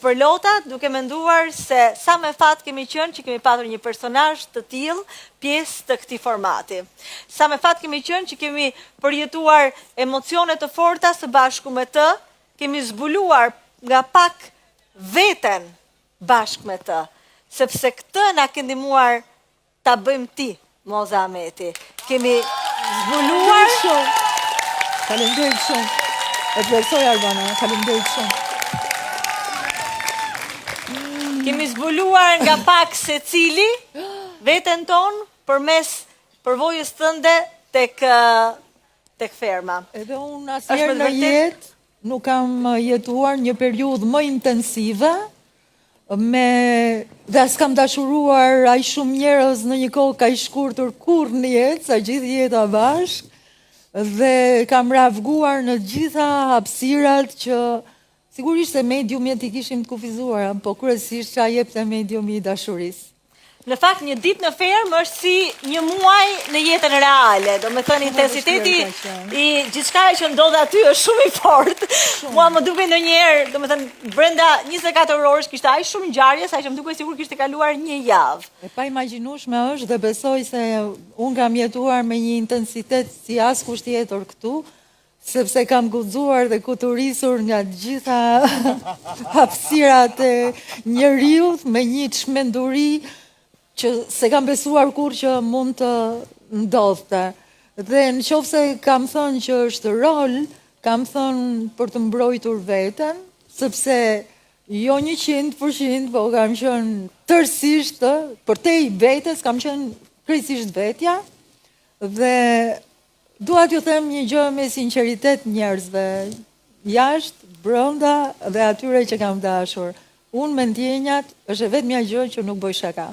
përlota duke menduar se sa me fat kemi qenë që kemi patur një personazh të tillë pjesë të këtij formati. Sa me fat kemi qenë që kemi përjetuar emocione të forta së bashku me të, kemi zbuluar nga pak veten bashkë me të, sepse këtë na ka ndihmuar ta bëjmë ti, Moza Ahmeti. Kemi zbuluar Faleminderit shumë. E vlerësoj Albana, faleminderit shumë. Kemi zbuluar nga pak secili veten ton përmes përvojës tënde tek ferma. Edhe unë asnjëherë në jetë nuk kam jetuar një periudhë më intensive dhe as kam dashuruar aq shumë njerëz në një kohë kaq shkurtër kurrë në jetë, sa gjithë jeta bashkë, dhe kam ravguar në gjitha hapësirat që sigurisht se mediumjet i kishim të kufizuara, po kryesisht që jepte mediumi i dashurisë. Në fakt, një ditë në fermë është si një muaj në jetën reale. Do me thënë, intensiteti i gjithçka që ndodhe aty është shumë i fortë. Mua më duke në njerë, do me thënë, brenda 24 orësh kishte aq shumë ngjarje, sa që më duke sigur kishte kaluar një javë. E pa imagjinueshme është dhe besoj se unë kam jetuar me një intensitet si askush tjetër këtu, sepse kam guxuar dhe kuturisur nga gjitha hapësirat e njeriut me një çmenduri që se kam besuar kur që mund të ndodhte. Dhe në qoftë se kam thënë që është rol, kam thënë për të mbrojtur veten, sepse jo 100%, po kam qenë tërësisht, për te i vetes, kam qenë krejtësisht vetja, dhe dua t'ju them një gjë me sinqeritet njerëzve, jashtë, brenda dhe atyre që kam dashur. Unë me ndjenjat është vetmja gjë që nuk bëj shaka.